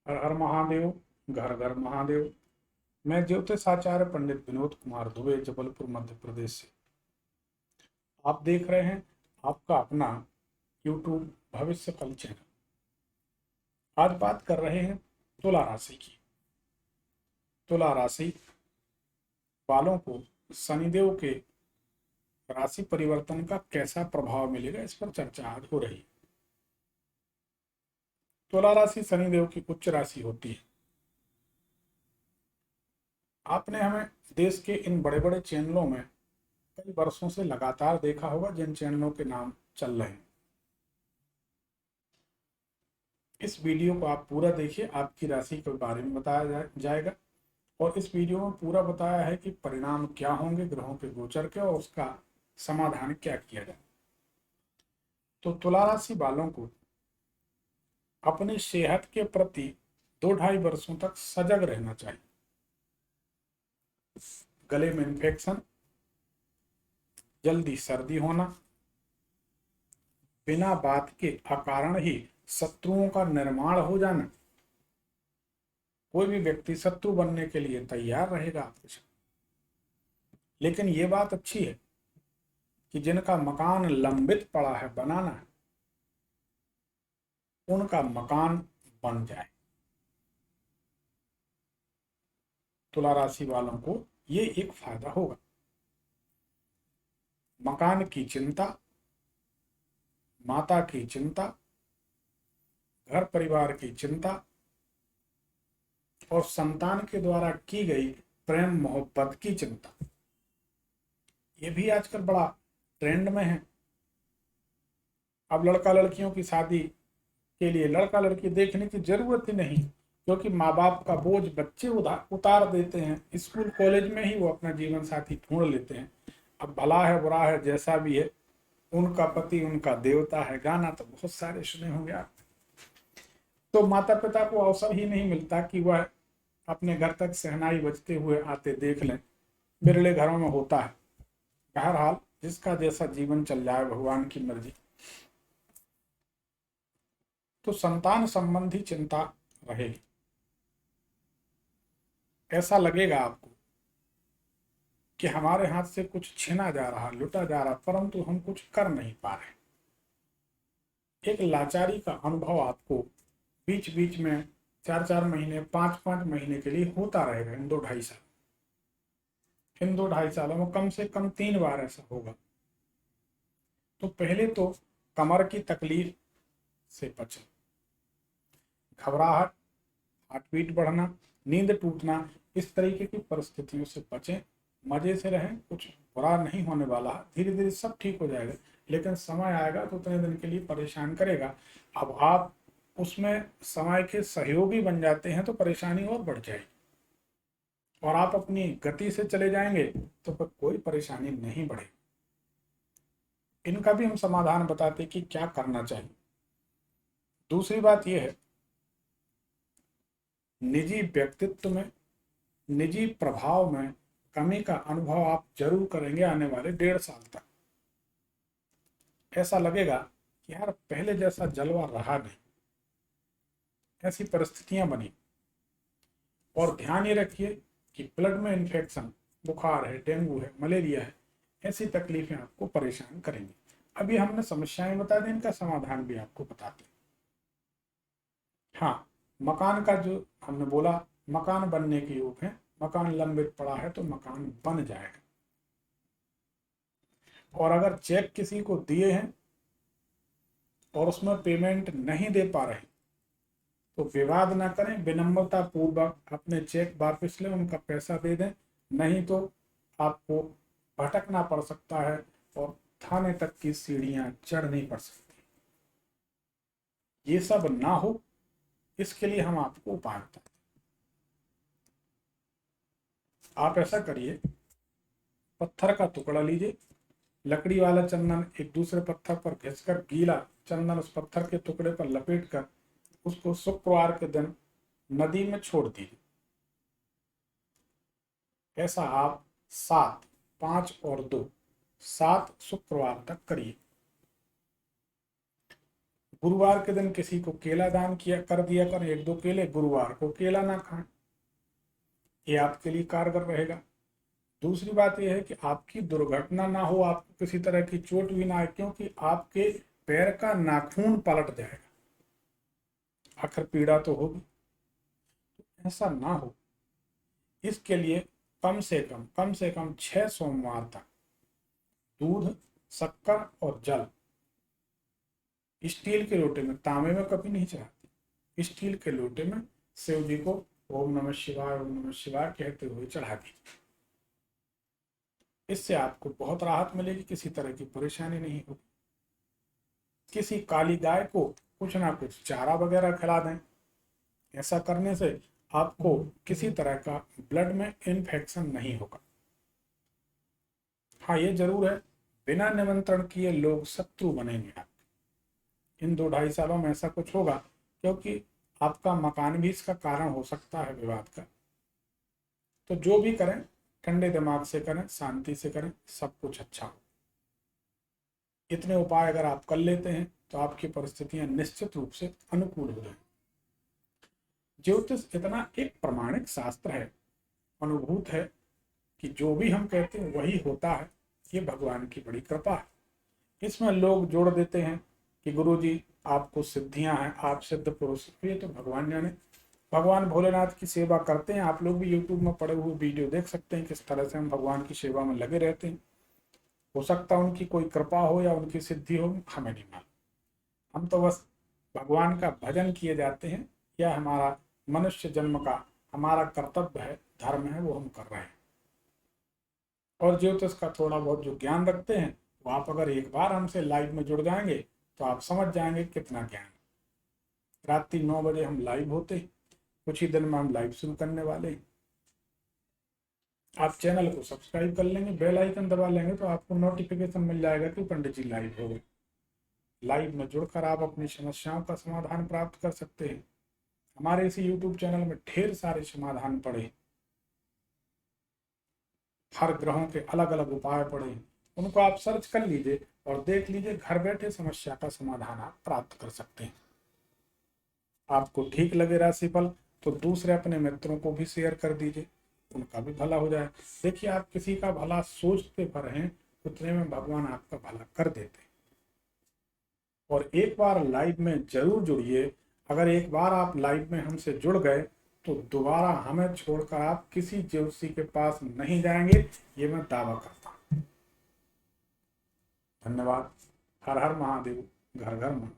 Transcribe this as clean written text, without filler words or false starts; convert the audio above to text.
हर हर महादेव। घर घर महादेव। मैं ज्योतिषाचार्य पंडित विनोद कुमार दुबे, जबलपुर मध्य प्रदेश से। आप देख रहे हैं आपका अपना यूट्यूब भविष्य फल चैनल। आज बात कर रहे हैं तुला राशि की। तुला राशि वालों को शनिदेव के राशि परिवर्तन का कैसा प्रभाव मिलेगा, इस पर चर्चा आज हो रही है। तुला राशि शनिदेव की उच्च राशि होती है। आपने हमें देश के इन बड़े बड़े चैनलों में कई वर्षों से लगातार देखा होगा, जिन चैनलों के नाम चल रहे हैं। इस वीडियो को आप पूरा देखिए, आपकी राशि के बारे में बताया जाएगा और इस वीडियो में पूरा बताया है कि परिणाम क्या होंगे ग्रहों के गोचर के और उसका समाधान क्या किया जाए। तो तुला राशि वालों को अपनी सेहत के प्रति 2-2.5 वर्षों तक सजग रहना चाहिए। गले में इन्फेक्शन, जल्दी सर्दी होना, बिना बात के अकारण ही शत्रुओं का निर्माण हो जाना। कोई भी व्यक्ति शत्रु बनने के लिए तैयार रहेगा आपके साथ। लेकिन ये बात अच्छी है कि जिनका मकान लंबित पड़ा है, बनाना है, उनका मकान बन जाए। तुला राशि वालों को ये एक फायदा होगा। मकान की चिंता, माता की चिंता, घर परिवार की चिंता और संतान के द्वारा की गई प्रेम मोहब्बत की चिंता, ये भी आजकल बड़ा ट्रेंड में है। अब लड़का लड़कियों की शादी के लिए लड़का लड़की देखने की जरूरत ही नहीं, क्योंकि माँ बाप का बोझ बच्चे उतार देते हैं। स्कूल कॉलेज में ही वो अपना जीवन साथी ढूंढ लेते हैं। अब भला है बुरा है जैसा भी है, उनका पति उनका देवता है, गाना तो बहुत सारे सुने होंगे आप। तो माता पिता को अवसर ही नहीं मिलता कि वह अपने घर तक शहनाई बजते हुए आते देख लें। बिरले घरों में होता है। बहरहाल जिसका जैसा जीवन चल जाए, भगवान की मर्जी। तो संतान संबंधी चिंता रहेगी। ऐसा लगेगा आपको कि हमारे हाथ से कुछ छीना जा रहा, लुटा जा रहा, परंतु हम कुछ कर नहीं पा रहे। एक लाचारी का अनुभव आपको बीच बीच में 4-4 महीने, 5-5 महीने के लिए होता रहेगा। इन 2-2.5 सालों में कम से कम 3 बार ऐसा होगा। तो पहले तो कमर की तकलीफ से बचें। घबराहट, हार्ट बीट बढ़ना, नींद टूटना, इस तरीके की परिस्थितियों से बचें। मजे से रहें, कुछ बुरा नहीं होने वाला है। धीरे धीरे सब ठीक हो जाएगा, लेकिन समय आएगा तो उतने दिन के लिए परेशान करेगा। अब आप उसमें समय के सहयोगी बन जाते हैं तो परेशानी और बढ़ जाएगी, और आप अपनी गति से चले जाएंगे तो फिर कोई परेशानी नहीं बढ़ेगी। इनका भी हम समाधान बताते कि क्या करना चाहिए। दूसरी बात यह है, निजी व्यक्तित्व में, निजी प्रभाव में कमी का अनुभव आप जरूर करेंगे आने वाले 1.5 साल तक। ऐसा लगेगा कि यार पहले जैसा जलवा रहा नहीं, ऐसी परिस्थितियां बनी। और ध्यान ये रखिए कि ब्लड में इन्फेक्शन, बुखार है, डेंगू है, मलेरिया है, ऐसी तकलीफें आपको परेशान करेंगी। अभी हमने समस्याएं बता दी, इनका समाधान भी आपको बताते हैं। हाँ, मकान का जो हमने बोला, मकान बनने के योग है। मकान लंबित पड़ा है तो मकान बन जाएगा। और अगर चेक किसी को दिए हैं और उसमें पेमेंट नहीं दे पा रहे, तो विवाद ना करें, विनम्रता पूर्वक अपने चेक वापस लें, उनका पैसा दे दें। नहीं तो आपको भटकना पड़ सकता है और थाने तक की सीढ़ियां चढ़नी पड़ सकती। ये सब ना हो, इसके लिए हम आपको उपाय बताते हैं। आप ऐसा करिए, पत्थर का टुकड़ा लीजिए, लकड़ी वाला चंदन एक दूसरे पत्थर पर घिसकर गीला चंदन उस पत्थर के टुकड़े पर लपेट कर उसको शुक्रवार के दिन नदी में छोड़ दीजिए। ऐसा आप 7, 5 और 2, 7 शुक्रवार तक करिए। गुरुवार के दिन किसी को केला दान किया कर दिया करें, 1-2 केले, गुरुवार को केला ना खाएं, ये आपके लिए कारगर रहेगा। दूसरी बात यह है कि आपकी दुर्घटना ना हो, आपको किसी तरह की चोट भी ना आए, क्योंकि आपके पैर का नाखून पलट जाएगा, आखिर पीड़ा तो होगी। ऐसा ना हो, इसके लिए कम से कम 6 सोमवार तक दूध, शक्कर और जल स्टील के लोटे में, तांबे में कभी नहीं चढ़ाते, स्टील के लोटे में शिव जी को ओम नमः शिवाय कहते हुए चढ़ा दीजिए। इससे आपको बहुत राहत मिलेगी, किसी तरह की परेशानी नहीं होगी। किसी काली गाय को कुछ ना कुछ चारा वगैरह खिला दें, ऐसा करने से आपको किसी तरह का ब्लड में इन्फेक्शन नहीं होगा। हाँ, ये जरूर है, बिना निमंत्रण किए लोग शत्रु बनेंगे आपके। इन 2-2.5 सालों में ऐसा कुछ होगा, क्योंकि आपका मकान भी इसका कारण हो सकता है विवाद का। तो जो भी करें ठंडे दिमाग से करें, शांति से करें, सब कुछ अच्छा हो। इतने उपाय अगर आप कर लेते हैं तो आपकी परिस्थितियां निश्चित रूप से अनुकूल हो जाएंगी। ज्योतिष इतना एक प्रामाणिक शास्त्र है, अनुभूत है, कि जो भी हम कहते हैं वही होता है। ये भगवान की बड़ी कृपा है। इसमें लोग जोड़ देते हैं कि गुरुजी आपको सिद्धियां हैं, आप सिद्ध पुरुष। ये तो भगवान जाने, भगवान भोलेनाथ की सेवा करते हैं। आप लोग भी यूट्यूब में पड़े हुए वीडियो देख सकते हैं किस तरह से हम भगवान की सेवा में लगे रहते हैं। हो सकता है उनकी कोई कृपा हो या उनकी सिद्धि हो, हमें नहीं मालूम। हम तो बस भगवान का भजन किए जाते हैं, यह हमारा मनुष्य जन्म का हमारा कर्तव्य है, धर्म है, वो हम कर रहे हैं। और ज्योतिष का थोड़ा बहुत जो ज्ञान रखते हैं, वो आप अगर एक बार हमसे लाइव में जुड़ जाएंगे तो आप समझ जाएंगे कितना ज्ञान। रात्रि 9 बजे हम लाइव होते, कुछ ही दिन में हम लाइव शुरू करने वाले हैं। आप चैनल को सब्सक्राइब कर लेंगे, बेल आइकन दबा लेंगे तो आपको नोटिफिकेशन मिल जाएगा कि पंडित जी लाइव हो गए। लाइव में जुड़कर आप अपनी समस्याओं का समाधान प्राप्त कर सकते हैं। हमारे इसी यूट्यूब चैनल में ढेर सारे समाधान पड़े हैं, हर ग्रहों के अलग अलग उपाय पड़े हैं, उनको आप सर्च कर लीजिए और देख लीजिए, घर बैठे समस्या का समाधान आप प्राप्त कर सकते हैं। आपको ठीक लगे राशिफल तो दूसरे अपने मित्रों को भी शेयर कर दीजिए, उनका भी भला हो जाए। देखिए, आप किसी का भला सोचते पर हैं, उतने में भगवान आपका भला कर देते हैं। और एक बार लाइव में जरूर जुड़िए। अगर एक बार आप लाइव में हमसे जुड़ गए तो दोबारा हमें छोड़कर आप किसी ज्योतिषी के पास नहीं जाएंगे, ये मैं दावा करता हूं। धन्यवाद। हर हर महादेव, घर घर महादेव।